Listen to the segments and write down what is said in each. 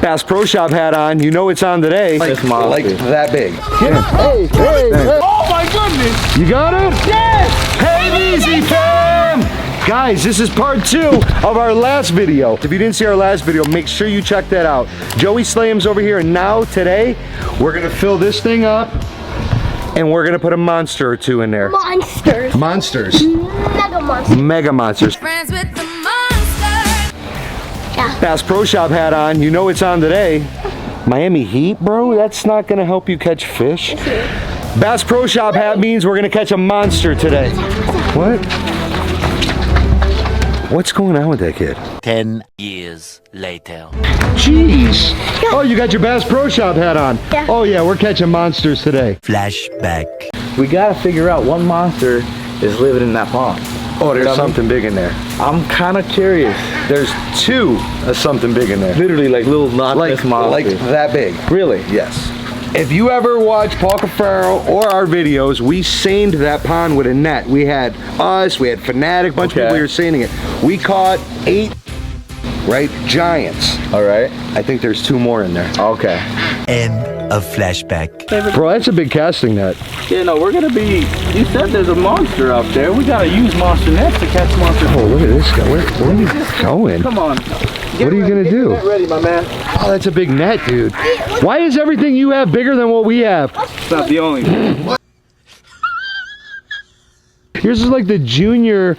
Bass Pro Shop hat on. You know it's on today. Like that big. Yeah. Hey, hey, hey. Oh my goodness! You got it? Yes! Hey, Veezy fam! Guys, this is part 2 of our last video. If you didn't see our last video, make sure you check that out. Joey Slam's over here, and now today, we're gonna fill this thing up, and we're gonna put a monster or 2 in there. Monsters. Monsters. Mega monsters. Mega monsters. Friends with the monster. Yeah. Bass Pro Shop hat on. You know it's on today. Miami Heat, bro? That's not gonna help you catch fish. Bass Pro Shop hat means we're gonna catch a monster today. What? What's going on with that kid? 10 years later. Jeez. Oh, you got your Bass Pro Shop hat on. Yeah. Oh yeah, we're catching monsters today. Flashback. We gotta figure out what monster is living in that pond. Oh, there's something big in there. I'm kind of curious. There's 2 of something big in there. Literally like little monsters. Like that big. Really? Yes. If you ever watch Paul Cuffaro or our videos, we seined that pond with a net. We had us, we had Fanatic, bunch of people, we were seining it. We caught 8, right, giants. All right. I think there's 2 more in there. Okay. End of flashback. Bro, that's a big casting net. Yeah, no, we're gonna be. You said there's a monster out there. We gotta use monster nets to catch monsters. Oh, look at this guy. Where are you going? Come on. What are you gonna do? Get ready, my man. Oh, that's a big net, dude. Why is everything you have bigger than what we have? It's not the only thing. Yours is like the junior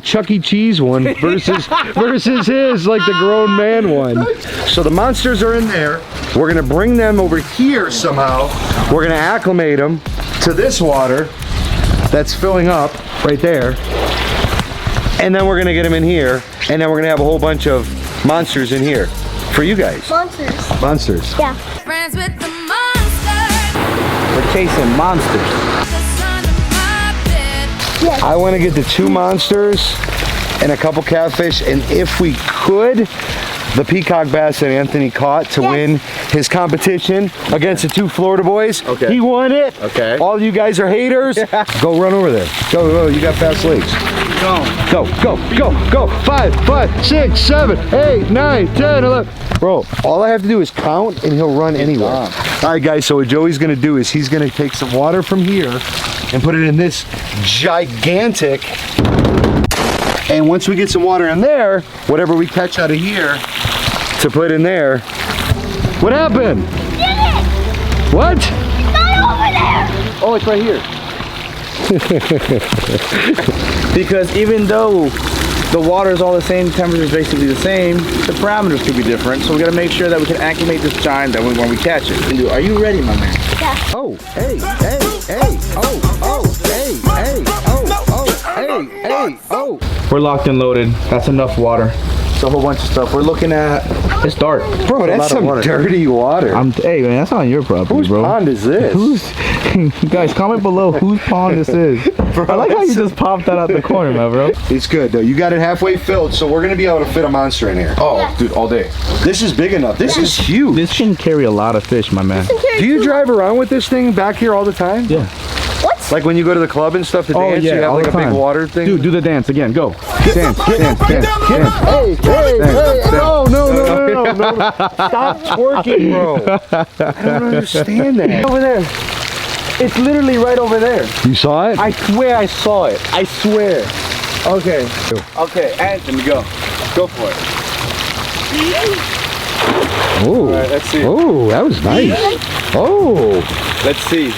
Chuck E. Cheese one versus his, like the grown man one. So the monsters are in there. We're gonna bring them over here somehow. We're gonna acclimate them to this water that's filling up right there. And then we're gonna get them in here. And then we're gonna have a whole bunch of monsters in here for you guys. Monsters. Monsters. Yeah. Friends with the monster. We're chasing monsters. The son of my bed. Yes. I want to get the 2 monsters and a couple catfish, and if we could, the peacock bass that Anthony caught to win his competition against the 2 Florida boys. Okay. He won it. Okay. All you guys are haters. Go run over there. Go, you got fast legs. Go. Go. 5, 6, 7, 8, 9, 10, 11. Bro, all I have to do is count and he'll run anywhere. All right, guys, so what Joey's gonna do is he's gonna take some water from here and put it in this gigantic, and once we get some water in there, whatever we catch out of here to put in there. What happened? Did it! What? It's not over there! Oh, it's right here. Because even though the water is all the same, temperature is basically the same, the parameters could be different. So we gotta make sure that we can acclimate this giant that when we catch it. Are you ready, my man? Yeah. Oh, hey, hey, oh. We're locked and loaded. That's enough water. It's a whole bunch of stuff. We're looking at. It's dark. Bro, that's some dirty water. Hey man, that's not your property, Whose bro. pond is this? Guys, comment below whose pond this is. Bro, I like how you just popped that out the corner, man, bro. It's good though. You got it halfway filled, so we're gonna be able to fit a monster in here. Oh, dude, all day. This is big enough. This is huge. This can carry a lot of fish, my man. Do you drive around with this thing back here all the time? Yeah. What? Like when you go to the club and stuff to dance, you have all like the a big time. water thing? Dude, do the dance again. Go. Dance. Hey, no. Stop twerking, bro. I don't understand that. Over there. It's literally right over there. You saw it? I swear I saw it. I swear. Okay. Okay, Anthony, go. Go for it. Oh, right, let's see. Oh, that was nice. Oh, Let's see.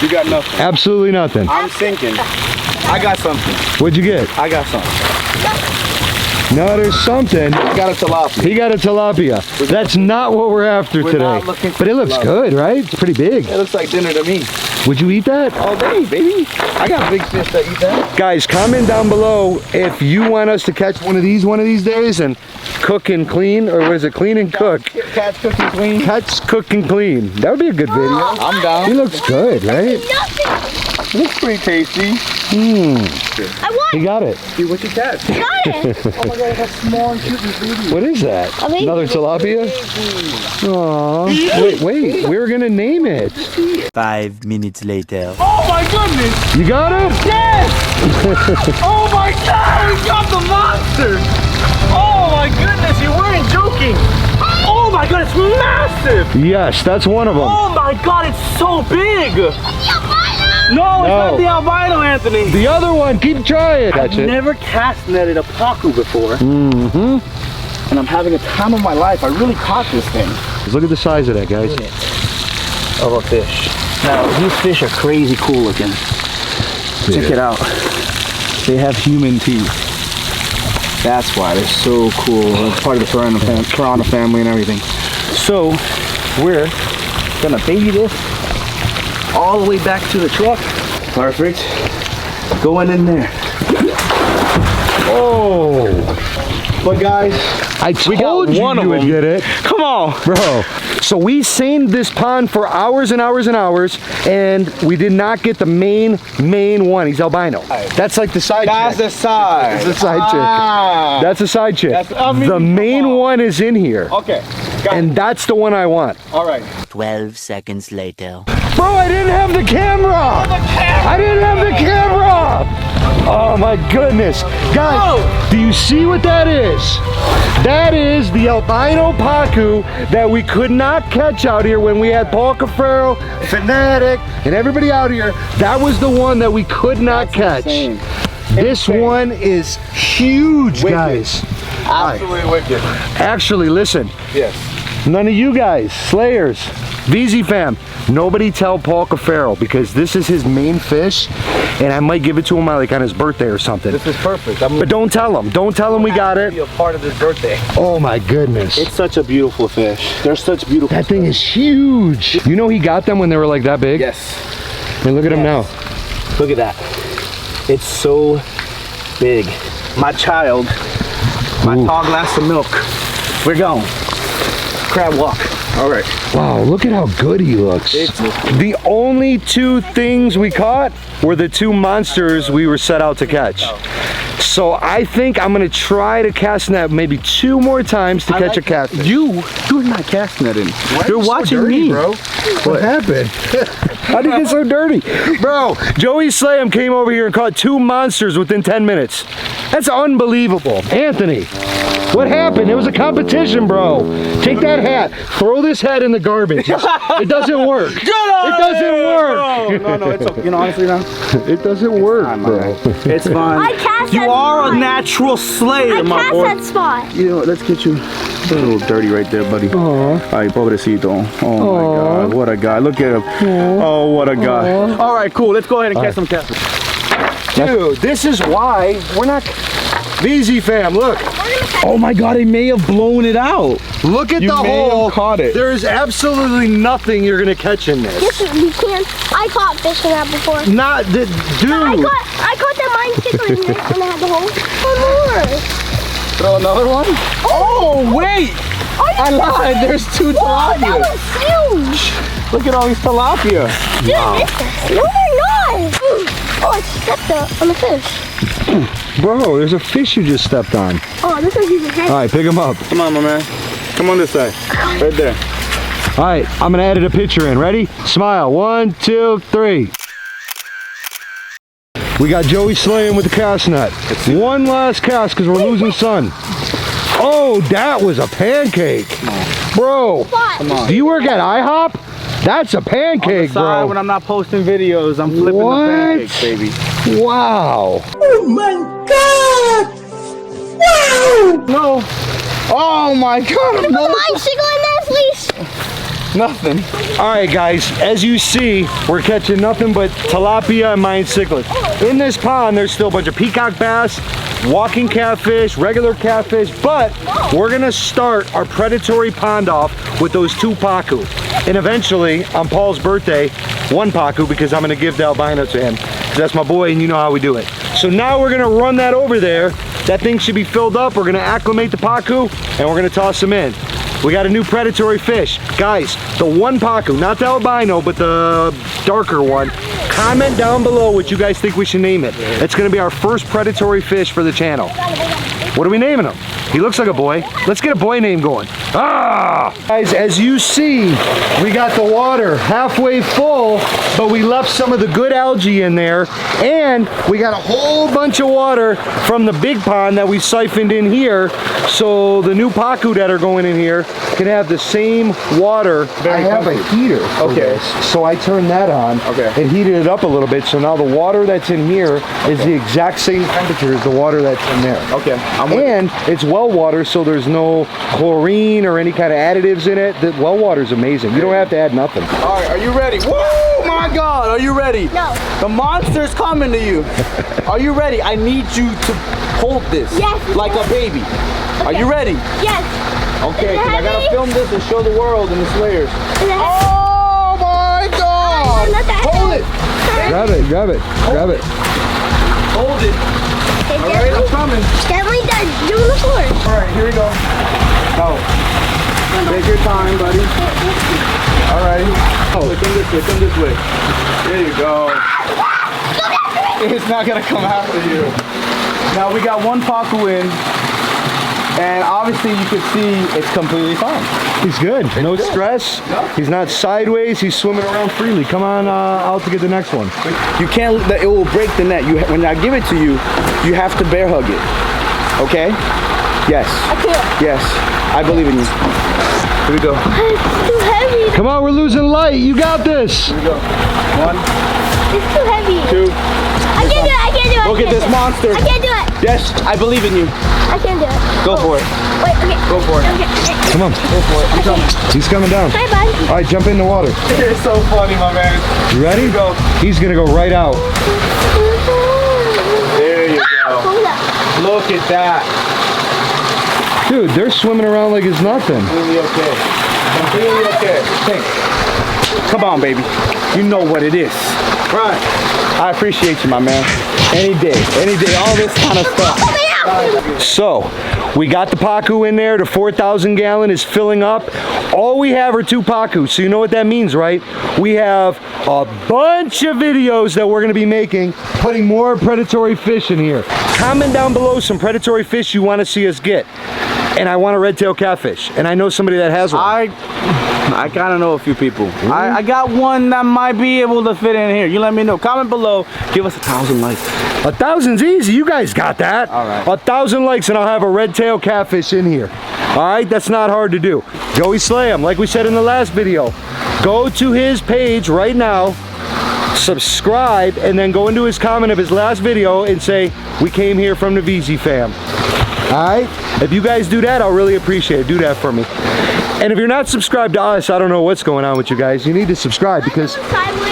You got nothing. absolutely nothing. I'm sinking. I got something. What'd you get? I got something. No, there's something. I got a tilapia. He got a tilapia. That's not what we're after We're today. not looking for But it looks tilapia. good, right? It's pretty big. It looks like dinner to me. Would you eat that? All day, baby. I got big fish that eat that. Guys, comment down below if you want us to catch one of these days and cook and clean, or was it clean and cook? Catch, cook, and clean. Catch, cook and clean. That would be a good video. I'm down. He looks good, right? Nothing. Looks pretty tasty. I won. He got it. Dude, what you catch? Got it. Oh my god, that's small and cute and baby. What is that? A baby. Another tilapia? Aww. Wait, we were gonna name it. 5 minutes later. Oh my goodness! You got it? Yes! Oh my god, we got the monster! Oh my goodness, you weren't joking! Oh my god, it's massive! Yes, that's one of them. Oh my god, it's so big! No, it's not the albino, Anthony. The other one, keep trying. I've never cast netted a pacu before. Mm-hmm. And I'm having a time of my life. I really caught this thing. Look at the size of that, guys. Of a fish. Now, these fish are crazy cool looking. Check it out. They have human teeth. That's why they're so cool. It's part of the piranha family and everything. So, we're gonna baby this all the way back to the truck. Perfect. Going in there. Oh! But guys, I told you you would get it. Come on. Bro. So we seined this pond for hours and hours and hours, and we did not get the main one. He's albino. That's like the side That's chick. the side. That's the side chick. That's the side chick. The main one is in here. Okay. And that's the one I want. All right. 12 seconds later. Bro, I didn't have the camera! I didn't have the camera! Oh my goodness. Guys, do you see what that is? That is the albino pacu that we could not catch out here when we had Paul Cuffaro, Fanatic, and everybody out here. That was the one that we could not catch. Insane. This one is huge, guys. Absolutely wicked. Actually, listen. Yes. None of you guys, Slayers, Veezy fam, nobody tell Paul Cuffaro because this is his main fish, and I might give it to him like on his birthday or something. This is perfect. But don't tell him. Don't tell him we got it. Be a part of his birthday. Oh my goodness. It's such a beautiful fish. They're such beautiful. That thing is huge. You know he got them when they were like that big? Yes. And look at him now. Look at that. It's so big. My child, my tall glass of milk. We're going. Crab walk. All right. Wow, look at how good he looks. The only two things we caught were the two monsters we were set out to catch. So I think I'm gonna try to cast net maybe 2 more times to catch a catfish. You're not casting that in. You're watching me, bro. What happened? How did you get so dirty? Bro, Joey Slayham came over here and caught 2 monsters within 10 minutes. That's unbelievable. Anthony, what happened? It was a competition, bro. Take that hat. Throw this hat in the garbage. It doesn't work. It doesn't work. No, it's okay. You know, honestly, now. It doesn't work, bro. It's fine. I cast You that are spot. a natural slayer, my I boy. cast that spot. You know what, let's get you a little dirty right there, buddy. Ay, pobrecito. Oh my God, what a guy. Look at him. Oh, what a guy. All right, cool. Let's go ahead and catch some catfish. Dude, this is why we're not... Veezy fam, look. Oh my God, he may have blown it out. Look at You the may have hole. caught it. There is absolutely nothing you're gonna catch in this. Yes, we can. I caught fish in that before. Not the dude. I caught that mine sticker in there when I had the hole. Oh, Lord. Throw another one? Oh, wait. I lied. There's 2 That tilapia. was huge. Look at all these tilapia. Dude, no, they're not. Oh, I stepped on the fish. Bro, there's a fish you just stepped on. Oh, this one's even heavy. All right, pick him up. Come on, my man. Come on this side. Right there. All right, I'm gonna edit a picture in. Ready? Smile. 1, 2, 3. We got Joey Slayham with the cast net. One last cast because we're losing sun. Oh, that was a pancake. Bro, do you work at IHOP? That's a pancake, Sorry, when bro. I'm not posting videos, I'm flipping What? the pancakes, baby. Wow. No. Oh my God. Put mine sticker in there, please. Nothing. All right, guys, as you see, we're catching nothing but tilapia and mine cichlids. In this pond, there's still a bunch of peacock bass, walking catfish, regular catfish, but we're gonna start our predatory pond off with those 2 pacu. And eventually, on Paul's birthday, 1 pacu, because I'm gonna give the albino to him. That's my boy, and you know how we do it. So now we're gonna run that over there. That thing should be filled up. We're gonna acclimate the pacu, and we're gonna toss them in. We got a new predatory fish. Guys, the 1 pacu, not the albino, but the darker one. Comment down below what you guys think we should name it. It's gonna be our first predatory fish for the channel. What are we naming them? He looks like a boy. Let's get a boy name going. Ah! Guys, as you see, we got the water halfway full, but we left some of the good algae in there, and we got a whole bunch of water from the big pond that we siphoned in here, so the new pacu that are going in here can have the same water. I have a heater for this, so I turned that on and heated it up a little bit, so now the water that's in here is the exact same temperature as the water that's in there. And it's well water, so there's no chlorine or any kind of additives in it. The well water is amazing. You don't have to add nothing. All right, are you ready? Whoa, my God, are you ready? No. The monster's coming to you. Are you ready? I need you to hold this like a baby. Are you ready? Yes. Okay, 'cause I gotta film this and show the world in its layers. Oh my God! Hold it. Grab it, grab it, grab it. Hold it. All right, I'm coming. Definitely does. Do the floor. All right, here we go. Go. Take your time, buddy. All right. Oh, come this way. Come this way. There you go. It's not gonna come after you. Now we got one pacu in, and obviously you can see it's completely fine. He's good. No stress. He's not sideways. He's swimming around freely. Come on out to get the next one. You can't. It will break the net. When I give it to you, you have to bear hug it. Okay? Yes. I can't. Yes. I believe in you. Here we go. It's too heavy. Come on, we're losing light. You got this. Here we go. 1, It's too heavy. 2. I can't do it. I can't do it. Look at this monster. I can't do it. Yes, I believe in you. I can't do it. Go for it. Wait, okay. Go for it. Okay. Come on. Go for it. I'm coming. He's coming down. Bye, bye. All right, jump in the water. It's so funny, my man. You ready? Go. He's gonna go right out. There you go. Hold up. Look at that. Dude, they're swimming around like it's nothing. Completely okay. Completely okay. Think. Come on, baby. You know what it is. Right. I appreciate you, my man. Any day, all this kind of stuff. So, we got the pacu in there. The 4,000 gallon is filling up. All we have are 2 pacus. So you know what that means, right? We have a bunch of videos that we're going to be making, putting more predatory fish in here. Comment down below some predatory fish you want to see us get. And I want a red-tailed catfish. And I know somebody that has one. I kind of know a few people. I got one that might be able to fit in here. You let me know. Comment below. Give us 1,000 likes. 1,000's easy. You guys got that. All right. 1,000 likes and I'll have a red-tailed catfish in here. All right, that's not hard to do. Joey Slam, like we said in the last video, go to his page right now, subscribe, and then go into his comment of his last video and say, we came here from the Veezy fam. All right? If you guys do that, I'll really appreciate it. Do that for me. And if you're not subscribed to us, I don't know what's going on with you guys. You need to subscribe because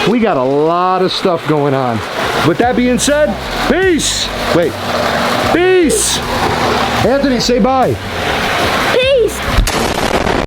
we got a lot of stuff going on. With that being said, peace. Wait. Peace. Anthony, say bye.